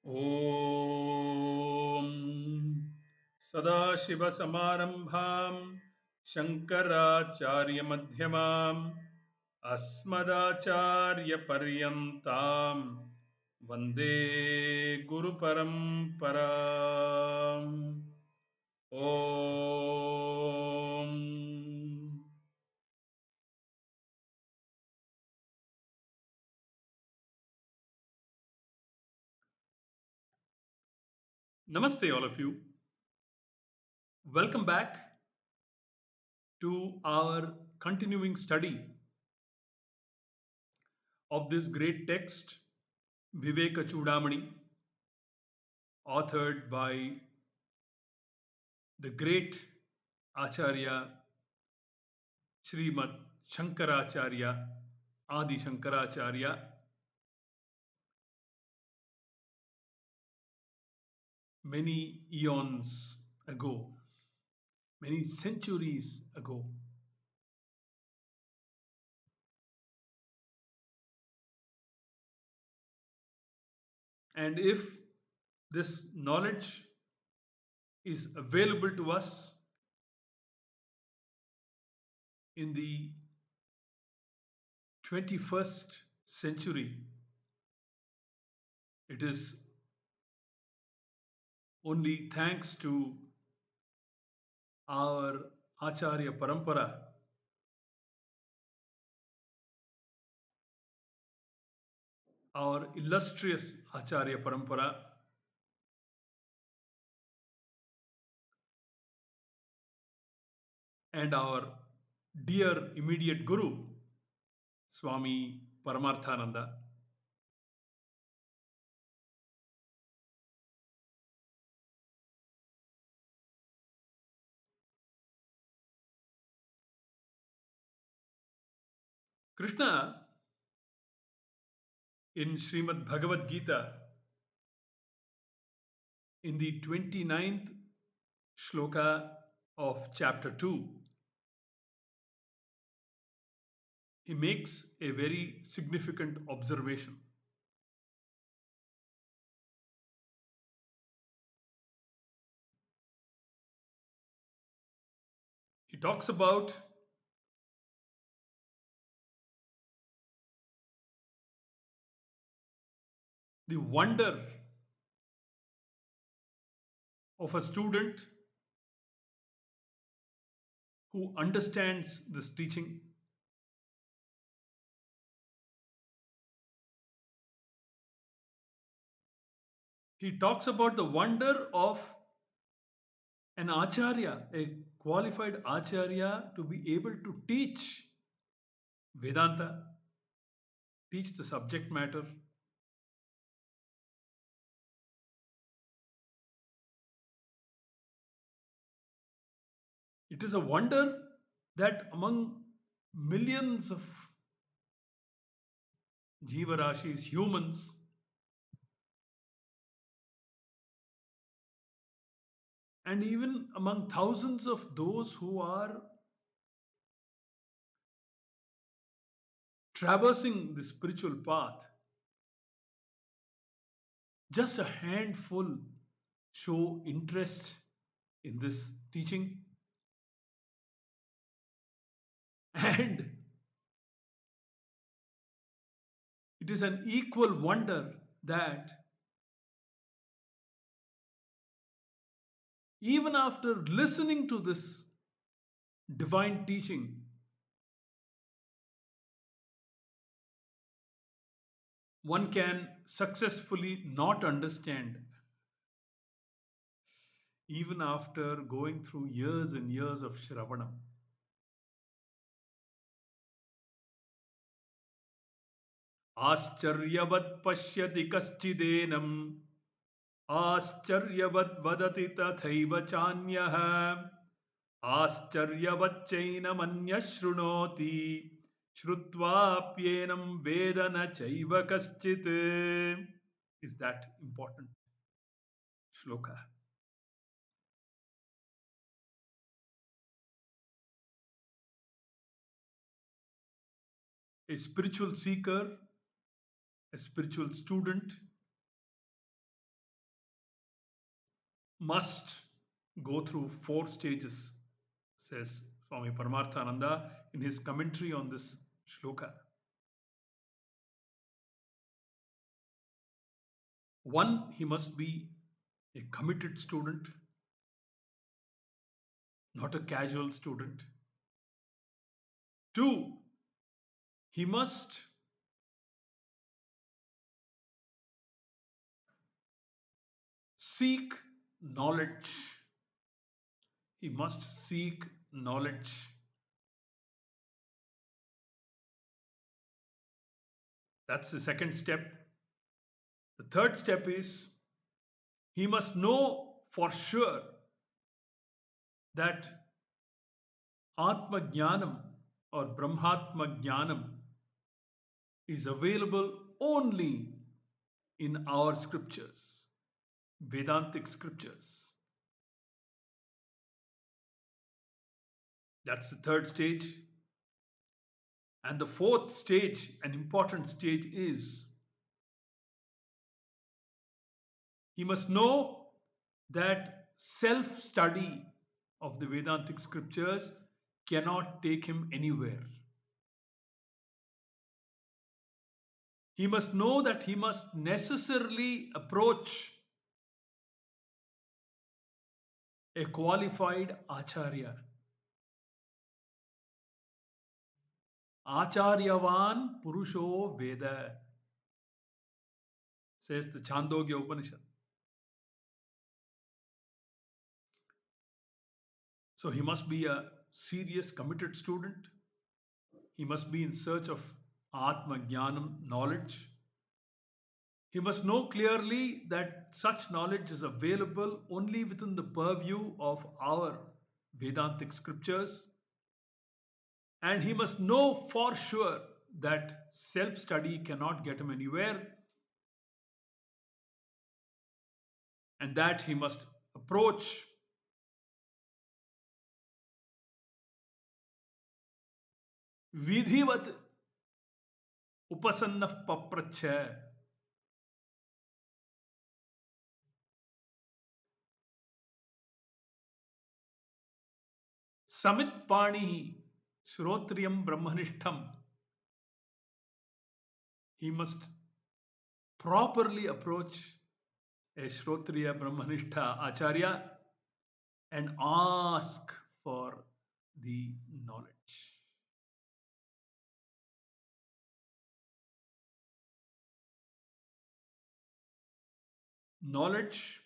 ॐ सदाशिवसमारम्भां शङ्कराचार्यमध्यमाम् अस्मदाचार्यपर्यन्तां वन्दे गुरुपरम्पराम् ॐ Namaste, all of you. Welcome back to our continuing study of this great text, Vivekachudamani, authored by the great Acharya Srimad Shankaracharya, Adi Shankaracharya, many eons ago, many centuries ago. And if this knowledge is available to us in the 21st century, it is only thanks to our Acharya Parampara, our illustrious Acharya Parampara, and our dear immediate Guru, Swami Paramarthananda. Krishna, in Srimad Bhagavad Gita, in the 29th shloka of chapter 2, he makes a very significant observation. He talks about the wonder of a student who understands this teaching. He talks about the wonder of an acharya, a qualified acharya, to be able to teach Vedanta, teach the subject matter. It is a wonder that among millions of Jivarashis, humans, and even among thousands of those who are traversing the spiritual path, just a handful show interest in this teaching. And it is an equal wonder that even after listening to this divine teaching, one can successfully not understand, even after going through years and years of Shravanam. Ascharyavat pashyati kaschidенम आश्चर्यवद् वदति तथैव चान्यः आश्चर्यवच्चैनमन्यः शृणोति श्रुत्वाप्येनं वेद न चैव कश्चित्. Is that important shloka? A spiritual seeker, a spiritual student must go through four stages, says Swami Paramarthananda in his commentary on this shloka. One, he must be a committed student, not a casual student. Two, he must seek knowledge. He must seek knowledge. That's the second step. The third step is he must know for sure that Atma Jnanam or Brahmatma Jnanam is available only in our scriptures, Vedantic scriptures. That's the third stage. And the fourth stage, an important stage, is he must know that self study of the Vedantic scriptures cannot take him anywhere. He must know that he must necessarily approach a qualified acharya. Acharyavan Purusho Veda, says the Chandogya Upanishad. So he must be a serious, committed student. He must be in search of Atma Jnanam knowledge. He must know clearly that such knowledge is available only within the purview of our Vedantic scriptures. And he must know for sure that self study cannot get him anywhere, and that he must approach vidhivat upasannah papracha, samit pani shrotriyam brahmanishtam. He must properly approach a shrotriya brahmanishta acharya and ask for the knowledge. Knowledge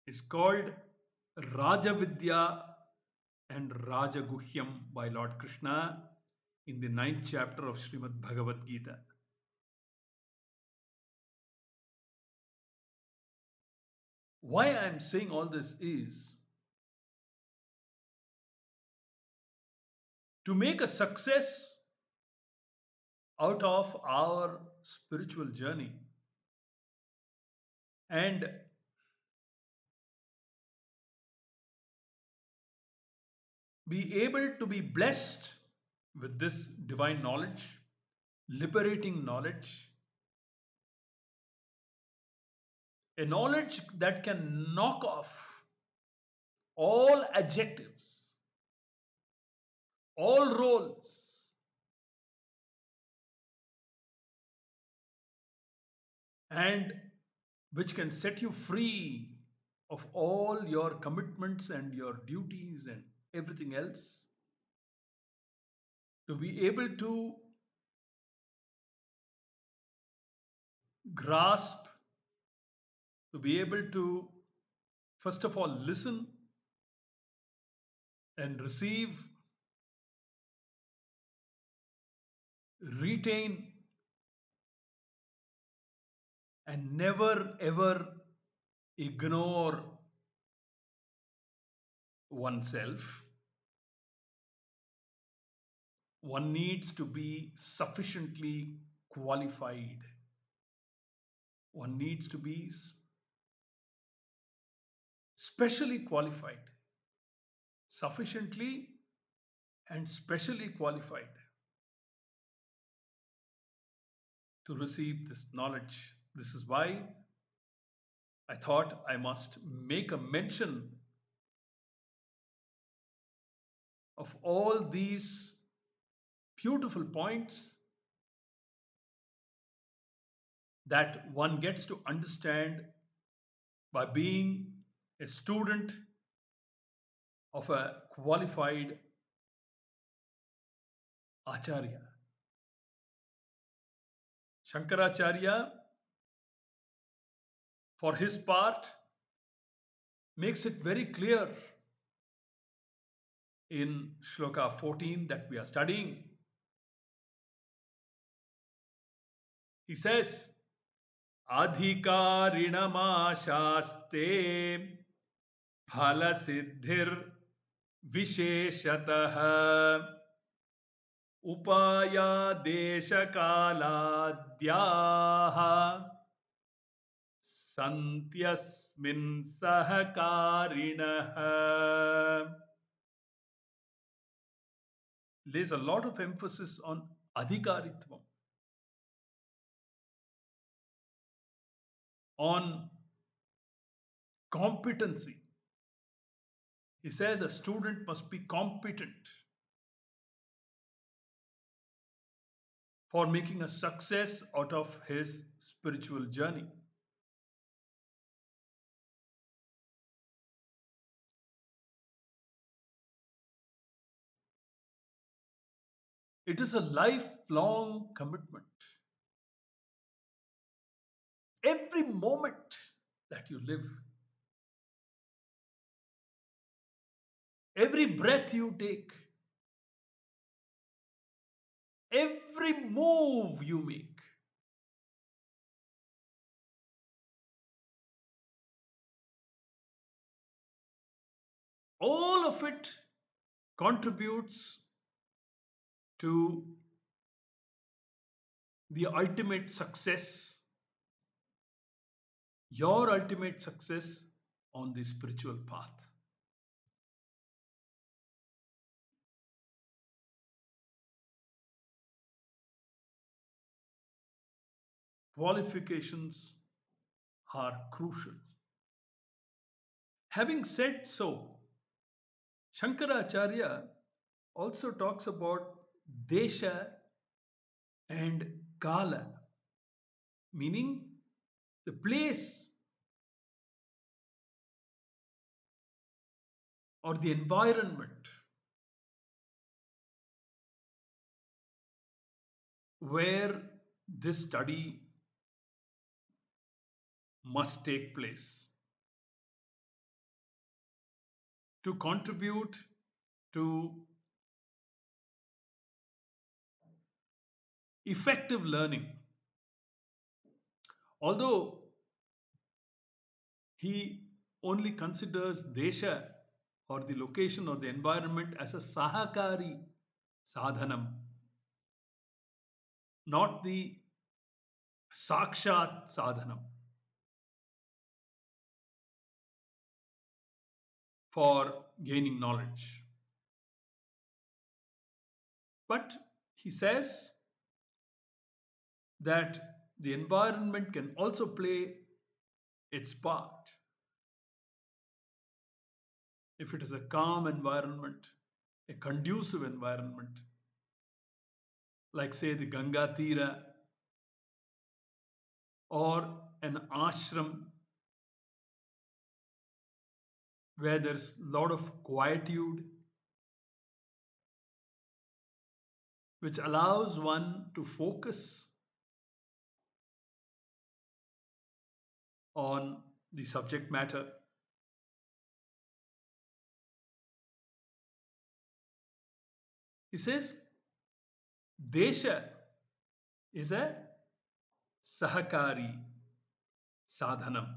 is called Rajavidya and Rajaguhyam by Lord Krishna in the ninth chapter of Srimad Bhagavad Gita. Why I am saying all this is to make a success out of our spiritual journey and be able to be blessed with this divine knowledge, liberating knowledge, a knowledge that can knock off all adjectives, all roles, and which can set you free of all your commitments and your duties and everything else, to be able to grasp, to be able to, first of all, listen and receive, retain, and never ever ignore oneself. One needs to be sufficiently qualified. One needs to be specially qualified, sufficiently and specially qualified to receive this knowledge. This is why I thought I must make a mention of all these beautiful points that one gets to understand by being a student of a qualified acharya. Shankaracharya, for his part, makes it very clear in Shloka 14 that we are studying. He says, Adhikarinamaशास्ते फलसिद्धिर् विशेषतः उपायादेशकालाद्याः सन्त्यस्मिन् सहकारिणः. Lays a lot of emphasis on adhikaritvam, on competency. He says a student must be competent for making a success out of his spiritual journey. It is a lifelong commitment. Every moment that you live, every breath you take, every move you make, all of it contributes to the ultimate success, your ultimate success on the spiritual path. Qualifications are crucial. Having said so, Shankaracharya also talks about desha and kala, meaning the place or the environment where this study must take place to contribute to effective learning. Although he only considers desha or the location or the environment as a sahakari sadhanam, not the sakshat sadhanam for gaining knowledge. But he says that the environment can also play its part. If it is a calm environment, a conducive environment, like say the Ganga Tira or an ashram where there's a lot of quietude, which allows one to focus on the subject matter. He says, Desha is a sahakari sadhanam.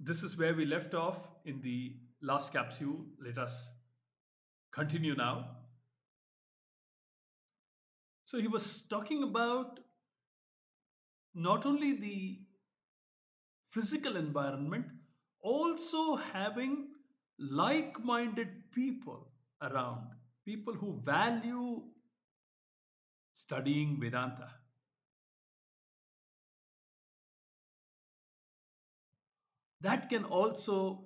This is where we left off in the last capsule. Let us continue now. So he was talking about not only the physical environment, also having like minded people around, people who value studying Vedanta. that can also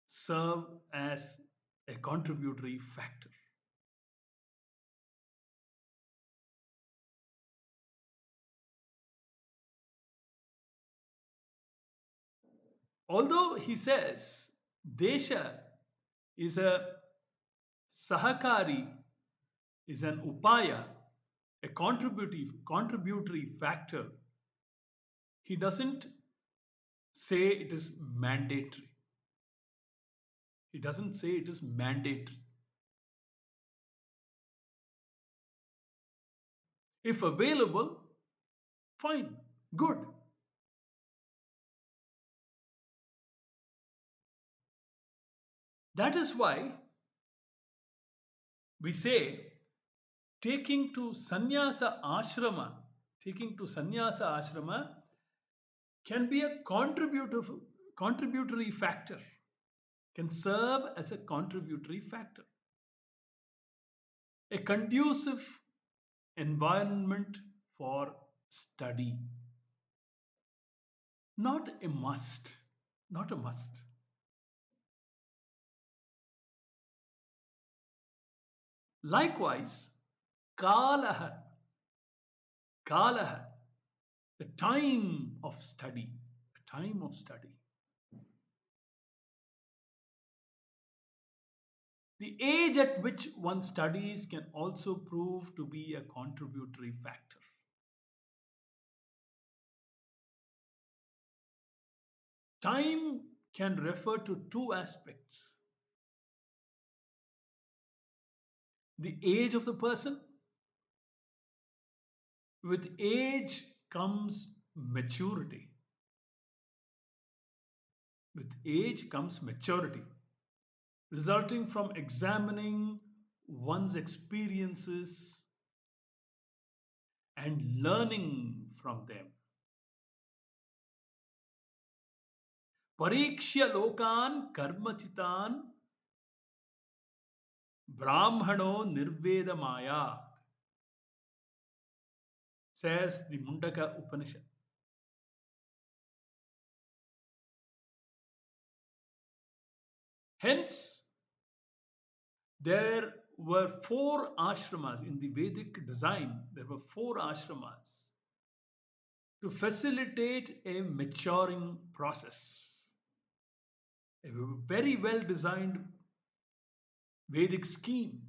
serve as a contributory factor. Although he says Desha is a Sahakari, is an Upaya, a contributory factor, he doesn't say it is mandatory. He doesn't say it is mandatory. If available, fine, good. That is why we say taking to taking to sannyasa ashrama can be a contributory factor, can serve as a contributory factor, a conducive environment for study, not a must, not a must. Likewise, kalaha, kalaha, the time of study, the time of study. The age at which one studies can also prove to be a contributory factor. Time can refer to two aspects: the age of the person. With age comes maturity. With age comes maturity, resulting from examining one's experiences and learning from them. Parikshya lokan karmachitan brahmano nirvedamaya, says the Mundaka Upanishad. Hence, there were four ashramas in the Vedic design. There were four ashramas to facilitate a maturing process. A very well designed Vedic scheme.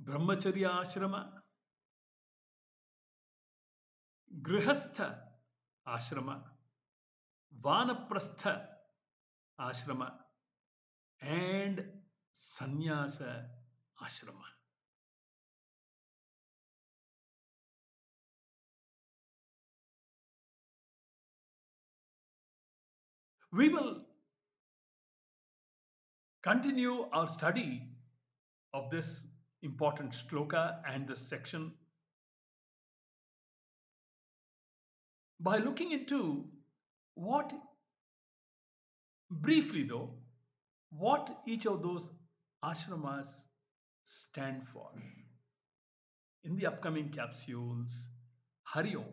Brahmacharya ashrama, Grihastha ashrama, Vanaprastha ashrama, and Sannyasa ashrama. We will continue our study of this important shloka and this section by looking into what, briefly though, what each of those ashramas stand for. In the upcoming capsules, Hari Om.